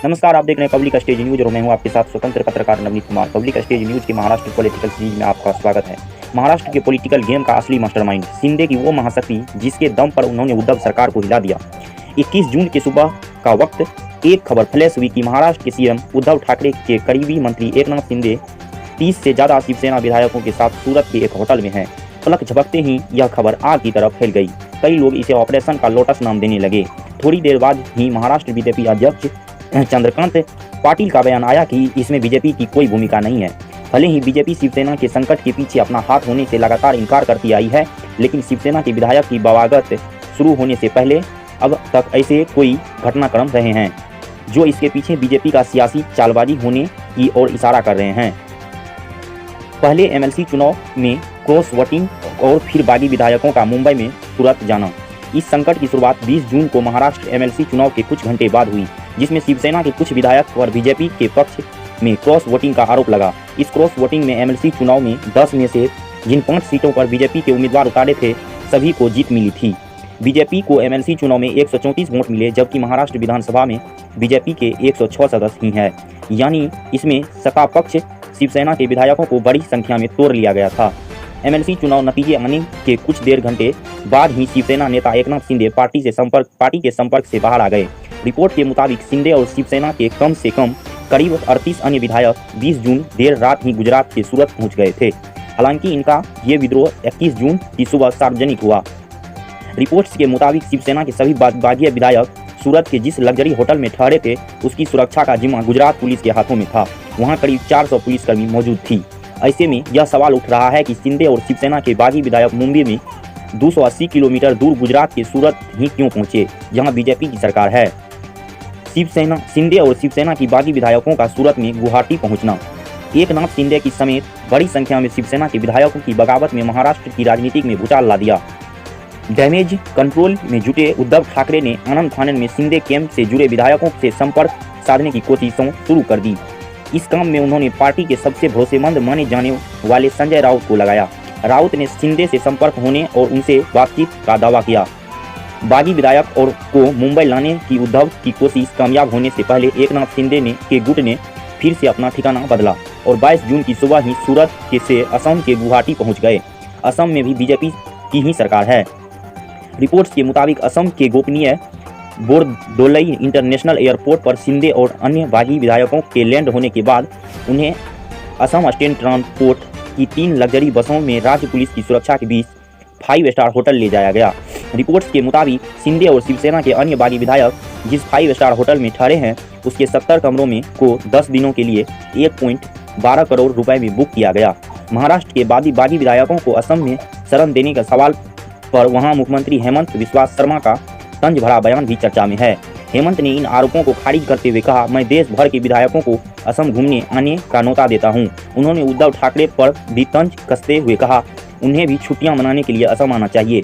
नमस्कार, आप देख रहे हैं पब्लिक स्टेज न्यूज और मैं हूं आपके साथ स्वतंत्र पत्रकार Navneet Kumar. Public stage news के महाराष्ट्र पॉलिटिकल सीरीज में आपका स्वागत है। महाराष्ट्र के पॉलिटिकल गेम का असली मास्टरमाइंड शिंदे की वो महाशक्ति जिसके दम पर उन्होंने उद्धव सरकार को हिला दिया। 21 जून की सुबह का वक्त एक खबर फ्लैश हुई कि महाराष्ट्र के सीएम उद्धव ठाकरे के करीबी मंत्री एकनाथ शिंदे 30 से ज्यादा शिवसेना विधायकों के साथ सूरत के एक होटल में हैं। पलक झपकते ही यह खबर आग की तरफ फैल गई। कई लोग इसे ऑपरेशन का लोटस नाम देने लगे। थोड़ी देर बाद ही महाराष्ट्र बीजेपी अध्यक्ष चंद्रकांत पाटिल का बयान आया कि इसमें बीजेपी की कोई भूमिका नहीं है। भले ही बीजेपी शिवसेना के संकट के पीछे अपना हाथ होने से लगातार इनकार करती आई है, लेकिन शिवसेना के विधायक की बगावत शुरू होने से पहले अब तक ऐसे कोई घटनाक्रम रहे हैं जो इसके पीछे बीजेपी का सियासी चालबाजी होने की ओर इशारा कर रहे हैं। पहले एमएलसी चुनाव में क्रॉस वोटिंग और फिर बागी विधायकों का मुंबई में तुरंत जाना। इस संकट की शुरुआत 20 जून को महाराष्ट्र एमएलसी चुनाव के कुछ घंटे बाद हुई, जिसमें शिवसेना के कुछ विधायक पर बीजेपी के पक्ष में क्रॉस वोटिंग का आरोप लगा। इस क्रॉस वोटिंग में एमएलसी चुनाव में 10 में से जिन 5 सीटों पर बीजेपी के उम्मीदवार उतारे थे सभी को जीत मिली थी। बीजेपी को एमएलसी चुनाव में 134 वोट मिले, जबकि महाराष्ट्र विधानसभा में बीजेपी के 106 सदस्य ही हैं। यानी इसमें सत्ता पक्ष शिवसेना के विधायकों को बड़ी संख्या में तोड़ लिया गया था। एमएलसी चुनाव नतीजे आने के कुछ देर घंटे बाद ही शिवसेना नेता एकनाथ शिंदे पार्टी के संपर्क से बाहर आ गए। रिपोर्ट के मुताबिक शिंदे और शिवसेना के कम से कम करीब 38 अन्य विधायक 20 जून देर रात ही गुजरात के सूरत पहुंच गए थे। हालांकि इनका ये विद्रोह 21 जून की सुबह सार्वजनिक हुआ। रिपोर्ट्स के मुताबिक शिवसेना के सभी बागी विधायक सूरत के जिस लग्जरी होटल में ठहरे थे उसकी सुरक्षा का जिम्मा गुजरात पुलिस के हाथों में था। वहाँ करीब 400 पुलिसकर्मी मौजूद थी। ऐसे में यह सवाल उठ रहा है कि शिंदे और शिवसेना के बागी विधायक मुंबई में 280 किलोमीटर दूर गुजरात के सूरत ही क्यों पहुंचे, जहां बीजेपी की सरकार है। शिंदे और शिवसेना की बागी विधायकों का सूरत में गुवाहाटी पहुंचना एकनाथ शिंदे की समेत बड़ी संख्या में शिवसेना के विधायकों की बगावत में महाराष्ट्र की राजनीति में भूचाल ला दिया। डैमेज कंट्रोल में जुटे उद्धव ठाकरे ने आनंद फानन में शिंदे कैंप से जुड़े विधायकों से संपर्क साधने की कोशिशों शुरू कर दी। इस काम में उन्होंने पार्टी के सबसे भरोसेमंद माने जाने वाले संजय राउत को लगाया। राउत ने शिंदे से संपर्क होने और उनसे बातचीत का दावा किया। बागी विधायक और को मुंबई लाने की उद्धव की कोशिश कामयाब होने से पहले एकनाथ शिंदे के गुट ने फिर से अपना ठिकाना बदला और 22 जून की सुबह ही सूरत से असम के गुवाहाटी पहुंच गए। असम में भी बीजेपी की ही सरकार है। रिपोर्ट्स के मुताबिक असम के गोपनीय बोरदोलई इंटरनेशनल एयरपोर्ट पर शिंदे और अन्य बागी विधायकों के लैंड होने के बाद उन्हें असम स्टेट ट्रांसपोर्ट की 3 लग्जरी बसों में राज्य पुलिस की सुरक्षा के बीच 5 स्टार होटल ले जाया गया। रिपोर्ट्स के मुताबिक शिंदे और शिवसेना के अन्य बागी विधायक जिस 5 स्टार होटल में ठहरे हैं उसके 70 कमरों में को 10 दिनों के लिए 1.12 करोड़ रुपए में बुक किया गया। महाराष्ट्र के बागी विधायकों को असम में शरण देने का सवाल पर वहां मुख्यमंत्री हेमंत बिस्वा शर्मा का तंज भरा बयान भी चर्चा में है। हेमंत ने इन आरोपों को खारिज करते हुए कहा, मैं देश भर के विधायकों को असम घूमने आने का न्योता देता हूं। उन्होंने उद्धव ठाकरे पर भी तंज कसते हुए कहा, उन्हें भी छुट्टियां मनाने के लिए असम आना चाहिए।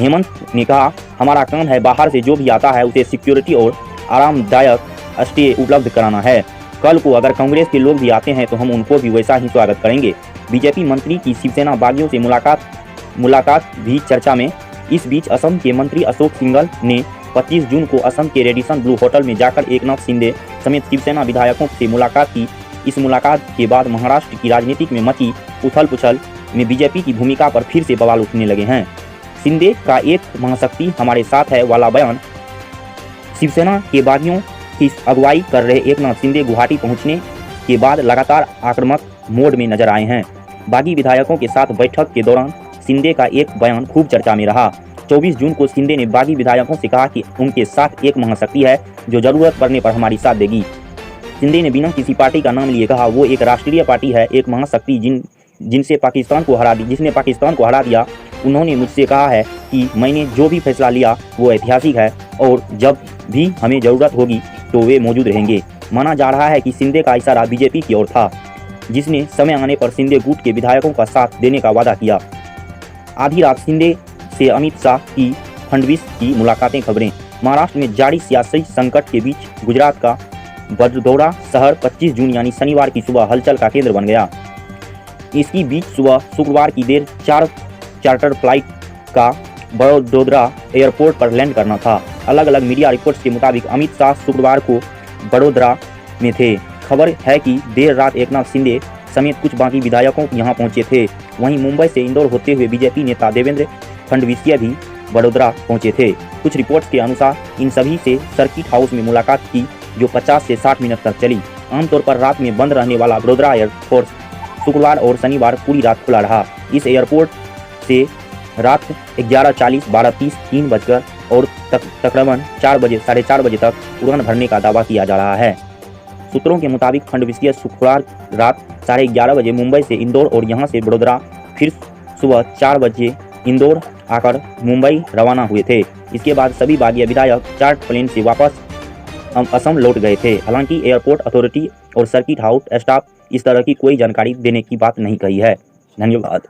हेमंत ने कहा, हमारा काम है बाहर से जो भी आता है उसे सिक्योरिटी और आरामदायक स्टे उपलब्ध कराना है। कल को अगर कांग्रेस के लोग भी आते हैं तो हम उनको भी वैसा ही स्वागत करेंगे। बीजेपी मंत्री की शिवसेना बागियों से मुलाकात भी चर्चा में। इस बीच असम के मंत्री अशोक सिंघल ने 25 जून को असम के रेडिसन ब्लू होटल में जाकर एकनाथ शिंदे समेत शिवसेना विधायकों से मुलाकात की। इस मुलाकात के बाद महाराष्ट्र की राजनीति में मची उथल पुथल में बीजेपी की भूमिका पर फिर से बवाल उठने लगे हैं। शिंदे का एक महाशक्ति हमारे साथ है वाला बयान शिवसेना के बागियों की अगुवाई कर रहे एकनाथ शिंदे गुवाहाटी पहुंचने के बाद लगातार आक्रामक मोड में नजर आए हैं। बागी विधायकों के साथ बैठक के दौरान शिंदे का एक बयान खूब चर्चा में रहा। 24 जून को शिंदे ने बागी विधायकों से कहा कि उनके साथ एक महाशक्ति है जो जरूरत पड़ने पर हमारी साथ देगी। शिंदे ने बिना किसी पार्टी का नाम लिए कहा, वो एक राष्ट्रीय पार्टी है, एक महाशक्ति जिसने पाकिस्तान को हरा दिया। उन्होंने मुझसे कहा है कि मैंने जो भी फैसला लिया वो ऐतिहासिक है और जब भी हमें जरूरत होगी तो वे मौजूद रहेंगे। माना जा रहा है कि शिंदे का इशारा बीजेपी की ओर था, जिसने समय आने पर शिंदे गुट के विधायकों का साथ देने का वादा किया। आधी रात शिंदे से अमित शाह की फडणवीस की मुलाकातें खबरें। महाराष्ट्र में जारी सियासी संकट के बीच गुजरात का बड़ौदा शहर 25 जून यानी शनिवार की सुबह हलचल का केंद्र बन गया। इसकी बीच सुबह शुक्रवार की देर 4 चार्टर फ्लाइट का बड़ौदा एयरपोर्ट पर लैंड करना था। अलग अलग मीडिया रिपोर्ट्स के मुताबिक अमित शाह शुक्रवार को बड़ोदरा में थे। खबर है कि देर रात एकनाथ शिंदे समेत कुछ बाकी विधायकों यहां पहुंचे थे। वहीं मुंबई से इंदौर होते हुए बीजेपी नेता देवेंद्र फडणवीसिया भी बड़ोदरा पहुंचे थे। कुछ रिपोर्ट्स के अनुसार इन सभी से सर्किट हाउस में मुलाकात की, जो 50 से 60 मिनट तक चली। आमतौर पर रात में बंद रहने वाला बड़ोदरा एयरपोर्ट शुक्रवार और शनिवार पूरी रात खुला रहा। इस एयरपोर्ट से रात 11:40, 12:30, 3 बजकर और तकरीबन 4 बजे, साढ़े 4 बजे तक उड़ान भरने का दावा किया जा रहा है। सूत्रों के मुताबिक फडणवीसिया शुक्रवार रात 11:30 बजे मुंबई से इंदौर और यहां से बड़ोदरा, फिर सुबह 4 बजे इंदौर आकर मुंबई रवाना हुए थे। इसके बाद सभी बागी विधायक चार्ट प्लेन से वापस असम लौट गए थे। हालांकि एयरपोर्ट अथॉरिटी और सर्किट हाउस स्टाफ इस तरह की कोई जानकारी देने की बात नहीं कही है। धन्यवाद।